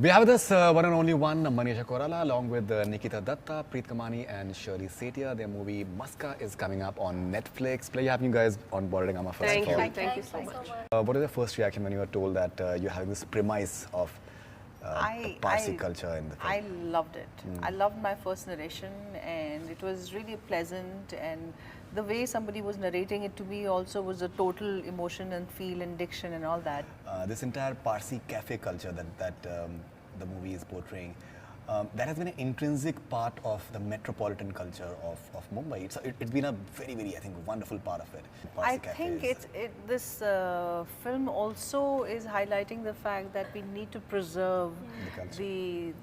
We have this one and only one, Manisha Koirala, along with Nikita Datta, Preet Kamani and Shirley Setia. Their movie Maska is coming up on Netflix. Pleasure having you guys on board, Amma, first of all. Thank you so much. What is your first reaction when you were told that you're having this premise of the Parsi culture in the film? I loved it. I loved my first narration, and it was really pleasant, and the way somebody was narrating it to me also was a total emotion and feel and diction and all that. This entire Parsi cafe culture that the movie is portraying, that has been an intrinsic part of the metropolitan culture of Mumbai. It's been a very, very, I think, wonderful part of it. Parsi I think this film also is highlighting the fact that we need to preserve the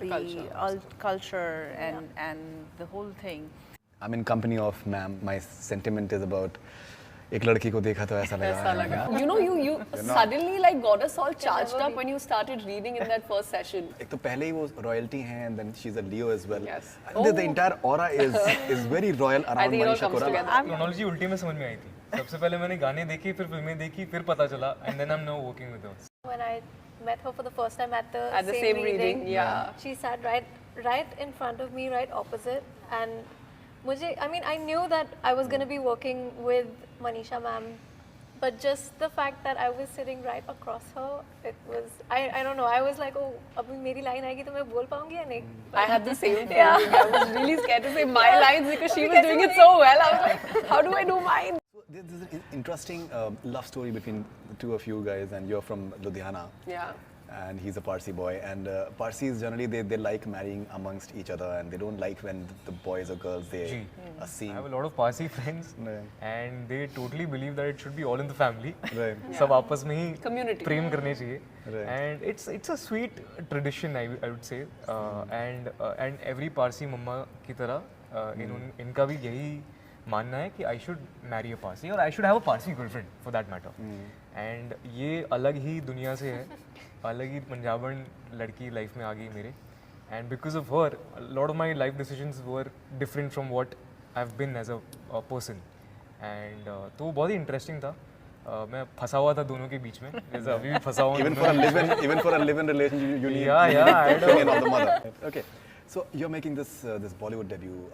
culture and the whole thing. I'm in company of ma'am. My sentiment is about एक लड़की को देखा तो ऐसा लगा. You know, you suddenly like got us all charged up when you started reading in that first session. एक तो पहले ही वो royalty हैं, and then she's a Leo as well. Yes. The entire aura is very royal around Manisha Koirala. Chronology उल्टी में समझ में आई थी. सबसे पहले मैंने गाने देखे, फिर फिल्में देखी, फिर पता चला, and then I'm now working with her. When I met her for the first time at the same reading, yeah. She sat right in front of me, right opposite, and I knew that I was going to be working with Manisha ma'am, but just the fact that I was sitting right across her, it was, I don't know, I was like, oh, abhi meri line aayegi to main bol paungi ya nahi? I had the same thing. I was really scared to say my lines because she was doing it so well. I was like, how do I do mine? So there's an interesting love story between the two of you guys, and you're from Ludhiana. Yeah. And he's a Parsi boy, and Parsis generally they like marrying amongst each other, and they don't like when the boys or girls they are seen. I have a lot of Parsi friends, and they totally believe that it should be all in the family. Right. सब आपस में ही Community. प्रेम करने चाहिए. Right. And it's a sweet tradition, I would say. And every Parsi mumma की तरह इनका भी यही मानना है कि I should marry a Parsi, or I should have a Parsi girlfriend for that matter. And ये अलग ही दुनिया से है, अलग ही पंजाबन लड़की लाइफ में आ गई मेरे. And because of her, a lot of my life decisions were different from what I've been as a person. And तो वो बहुत ही interesting था. मैं फंसा हुआ था दोनों के बीच में, जैसे अभी भी फंसा हुआ. Even for a live-in relationship, you need I opinion of the mother. Okay, so you're making this Bollywood debut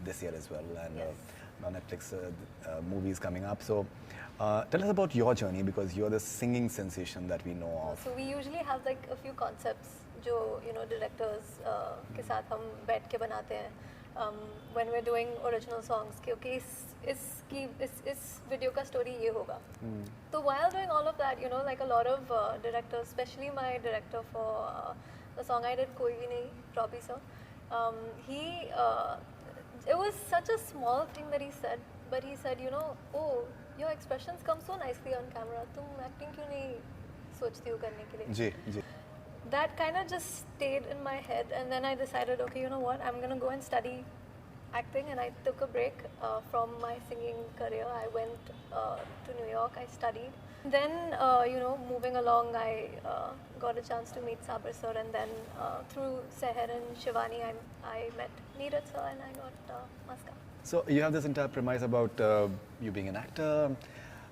this year as well, and now Netflix movie is coming up. So tell us about your journey, because you're the singing sensation that we know of. So we usually have like a few concepts जो directors के साथ हम बैठ के बनाते हैं when we're doing original songs, क्योंकि इस video का story ये होगा. So while doing all of that, like a lot of directors, especially my director for the song I did Koi Bhi Nahi, Robbie sir, it was such a small thing that he said, but he said, oh, your expressions come so nicely on camera, तुम acting क्यों नहीं सोचती हो करने के लिए? जी. That kind of just stayed in my head, and then I decided, okay, you know what, I'm gonna go and study acting, and I took a break from my singing career. I went to New York, I studied. Then, moving along, I got a chance to meet Sabar sir, and then through Seher and Shivani, I met Neeraj sir, and I got Maska. So you have this entire premise about you being an actor,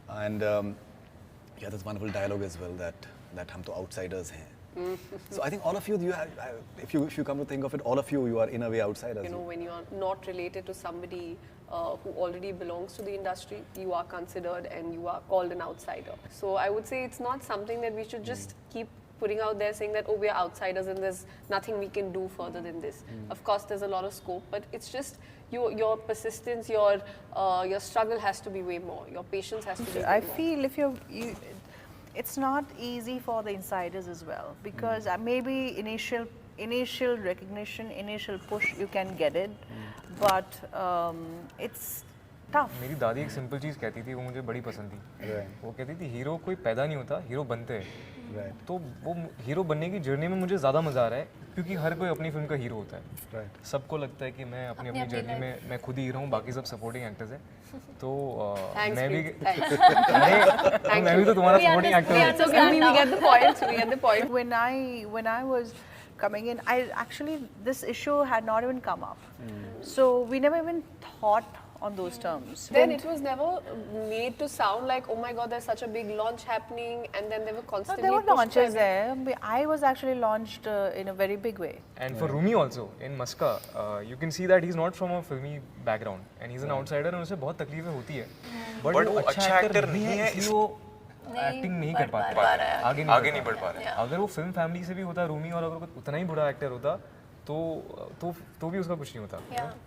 and you have this wonderful dialogue as well that हम तो outsiders हैं. So I think all of you have, if you come to think of it, all of you are in a way outsiders. When you are not related to somebody who already belongs to the industry, you are considered and you are called an outsider. So I would say it's not something that we should just keep putting out there saying that, oh, we are outsiders and there's nothing we can do further than this. Of course, there's a lot of scope, but it's just your persistence, your struggle has to be way more. Your patience has to be way more. I feel if it's not easy for the insiders as well, because maybe initial recognition, initial push, you can get it, but it's tough. मेरी दादी एक simple चीज़ कहती थी, वो मुझे बड़ी पसंद थी. वो कहती थी हीरो कोई पैदा नहीं होता, हीरो बनते हैं. तो वो हीरो बनने की जर्नी में मुझे ज़्यादा मज़ा आ रहा है, क्योंकि हर कोई अपनी फिल्म का हीरो होता है. सबको लगता है कि मैं अपनी जर्नी में मैं खुद ही हीरो हूँ, बाकी सब सपोर्टिंग एक्टर्स हैं. तो मैं भी तो तुम्हारा सपोर्टिंग एक्टर हूँ. We get the point. When I was coming in, this issue had not even come up. So we never even thought on those terms. Then it was never made to sound like, oh my god, there's such a big launch happening, and then they were No, constantly there were pushed launches by- there. I was actually launched in a very big way. And for Rumi also in Maska, you can see that he's not from a filmy background and he's an outsider and उसे बहुत तकलीफें होती है. But वो अच्छा actor नहीं है इसलिए वो एक्टिंग नहीं कर पाता है. आगे नहीं बढ़ पा रहा है. अगर वो फिल्म फैमिली से भी होता रूमी और अगर वो उतना ही बुरा एक्टर होता तो भी उसका कुछ नहीं होता.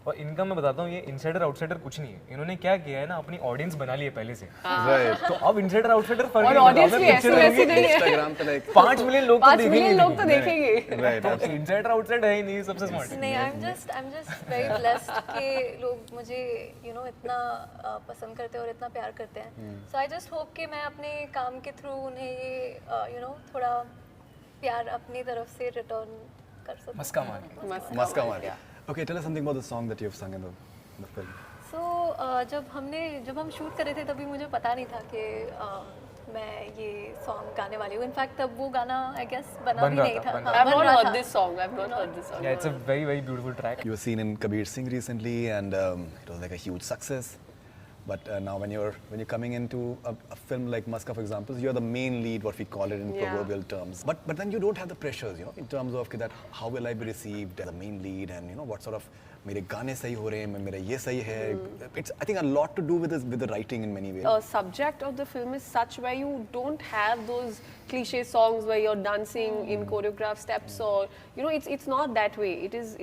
और इनका मैं बताता हूँ ये इनसाइडर आउटसाइडर कुछ नहीं है. इन्होंने क्या किया है ना अपनी ऑडियंस बना ली है पहले से. Right. तो अब इनसाइडर आउटसाइडर फर्क और नहीं पड़ता. audience भी ऐसी वैसी नहीं है. Instagram पे like 5 मिलियन लोग तो 5 देखेंगे मिलियन लोग तो नहीं. देखेंगे. right. तो इनसाइडर आउटसाइडर है ही नहीं सबसे स्मार्ट. नहीं, I'm just very blessed कि लोग मुझे इतना पसंद करते हैं और इतना प्यार करते हैं. So I just hope कि मैं अपने काम के थ्रू उन्हें ये थोड़ा प्यार अपनी तरफ से रिटर्न कर सकूं. मस्का मार के. Maska Mari. Okay, tell us something about the song that you've sung in the film. So जब हम शूट कर रहे थे तभी मुझे पता नहीं था कि मैं ये सॉन्ग गाने वाली हूँ. इनफैक्ट तब वो गाना आई गेस बना बन भी रहा नहीं था, था. बन हाँ, I've बन not रहा heard था. this song. I've not heard this song. Yeah, it's a very very beautiful track. You were seen in Kabir Singh recently, and it was like a huge success. But now when you're coming into a film like Maska, for example, you're the main lead, what we call it in Yeah. proverbial terms. But then you don't have the pressures, in terms of that how will I be received as the main lead, and what sort of मेरे गाने सही हो रहे हैं, मेरा ये सही है. It's I think a lot to do with the writing in many ways. Subject of the film is such where you don't have those cliche songs where you're dancing in choreographed steps, or it's not that way.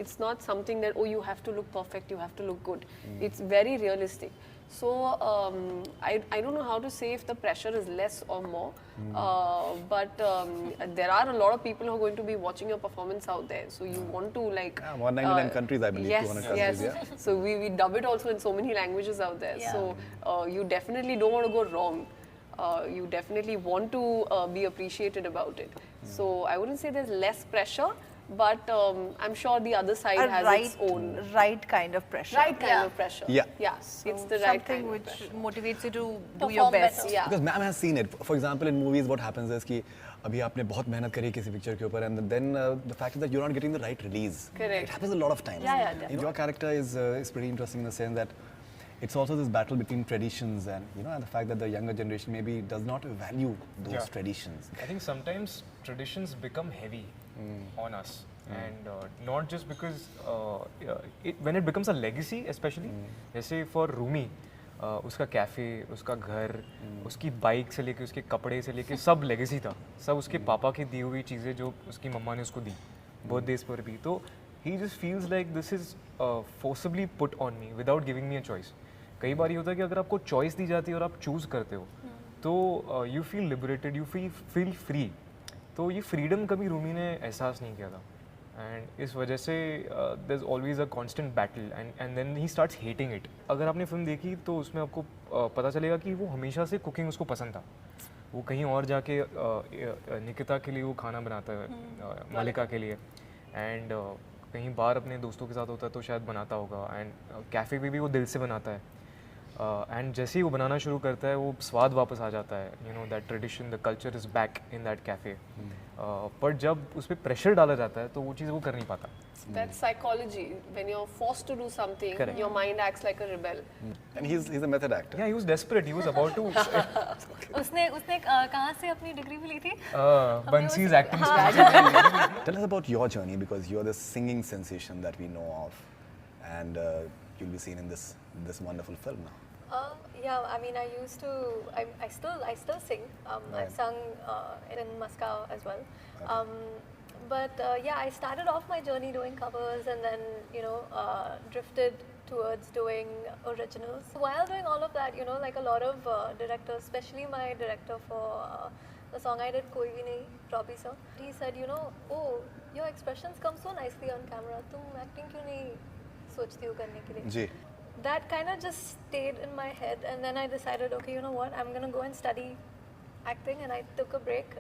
It's not something that you have to look perfect, you have to look good. It's very realistic. So I don't know how to say if the pressure is less or more, but there are a lot of people who are going to be watching your performance out there. So you want to 199 countries, I believe, yes, 200 countries. yes. Yeah. So we dub it also in so many languages out there. Yeah. So you definitely don't want to go wrong. You definitely want to be appreciated about it. So I wouldn't say there's less pressure, but I'm sure the other side has its own right kind of pressure. right kind of pressure. Yeah. Yeah, So it's the right something kind of which pressure. motivates you to do Perform your best. better. Yeah. Because ma'am has seen it. For example, in movies, what happens is कि अभी आपने बहुत मेहनत करी किसी picture के ऊपर, and then the fact is that you're not getting the right release. Correct. It happens a lot of times. Yeah, yeah, definitely. Your character is pretty interesting in the sense that it's also this battle between traditions and and the fact that the younger generation maybe does not value those Yeah. traditions. I think sometimes traditions become heavy on us, and not just because when it becomes a legacy, especially जैसे for Rumi, उसका cafe, उसका घर, उसकी bike से लेके उसके कपड़े से लेके सब लेगेसी था. सब उसके पापा की दी हुई चीज़ें जो उसकी मम्मा ने उसको दी बर्थडेज पर भी. तो he just feels like this is forcibly put on me without giving me a choice. कई बार ये होता है कि अगर आपको चॉइस दी जाती है और आप चूज़ करते हो तो you feel liberated, you feel free. तो ये फ्रीडम कभी रूमी ने एहसास नहीं किया था, एंड इस वजह से there is always a constant battle, and then he starts hating it. अगर आपने फिल्म देखी तो उसमें आपको पता चलेगा कि वो हमेशा से कुकिंग उसको पसंद था. वो कहीं और जाके निकिता के लिए वो खाना बनाता है, मलिका के लिए, एंड कहीं बाहर अपने दोस्तों के साथ होता है तो शायद बनाता होगा, एंड कैफ़े पे भी वो दिल से बनाता है. एंड जैसे ही वो बनाना शुरू करता है वो स्वाद वापस आ जाता है. That tradition, the culture is back in that cafe. पर जब उस पर प्रेशर डाला जाता है तो वो चीज़ वो कर नहीं पाता. That's psychology. When you're forced to do something, Correct. your mind acts like a rebel. And he's a method actor. Yeah, he was desperate. He was about to उसने कहाँ से अपनी डिग्री भी ली थी? Bansi's acting school. Tell us about your journey, because you're the singing sensation that we know of, and you'll be seen in this wonderful film now. Yeah, I mean, I still sing. I've sung in Moscow as well. But yeah, I started off my journey doing covers, and then drifted towards doing originals. While doing all of that, like a lot of directors, especially my director for the song I did, Koi Bhi Nahi, Robbie sir, he said, oh, your expressions come so nicely on camera. तुम acting क्यों नहीं सोचती हो करने के लिए? जी. That kind of just stayed in my head, and then I decided, okay, you know what, I'm gonna go and study acting, and I took a break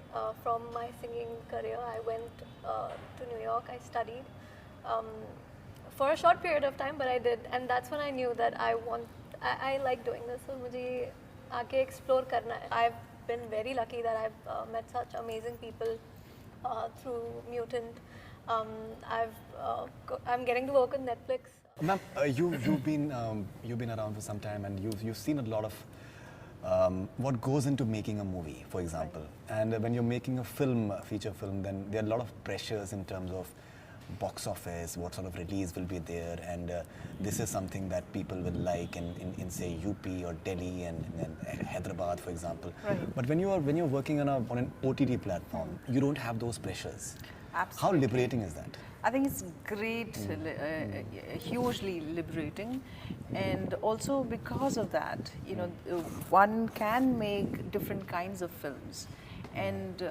from my singing career. I went to New York. I studied for a short period of time, but I did, and that's when I knew that I like doing this. So मुझे आगे explore करना है. I've been very lucky that I've met such amazing people through Mutant. I'm getting to work on Netflix. Ma'am, you've been around for some time, and you've seen a lot of what goes into making a movie, for example. And when you're making a film, a feature film, then there are a lot of pressures in terms of box office, what sort of release will be there, and this is something that people will like in say UP or Delhi and Hyderabad, for example. Right. But when you're working on an OTT platform, you don't have those pressures. Absolutely. How liberating is that? I think it's great, hugely liberating, and also because of that, you know, one can make different kinds of films, and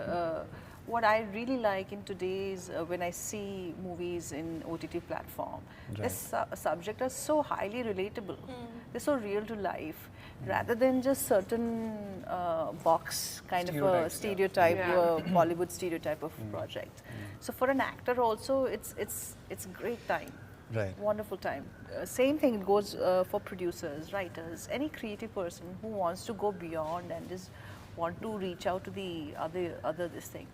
what I really like in today's when I see movies in OTT platform, this subject are so highly relatable. They're so real to life, rather than just certain box kind of a stereotype, Bollywood stereotype of project. So for an actor also, it's a great time. Right. Wonderful time. Same thing goes for producers, writers, any creative person who wants to go beyond and just want to reach out to the other this thing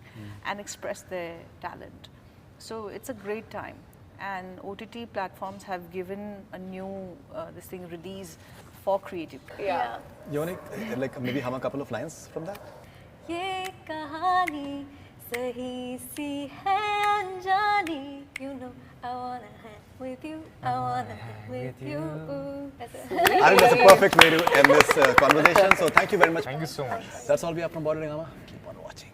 and express their talent. So it's a great time, and OTT platforms have given a new this thing release for creative. Yeah. You want to like maybe hum a couple of lines from that? ये कहानी सही सी है अनजानी. You know I wanna hang with you. I wanna hang with you. That's it. I think that's a perfect way to end this conversation. So thank you very much. Thank you so much. That's all we have from Bollywood Hungama. Keep on watching.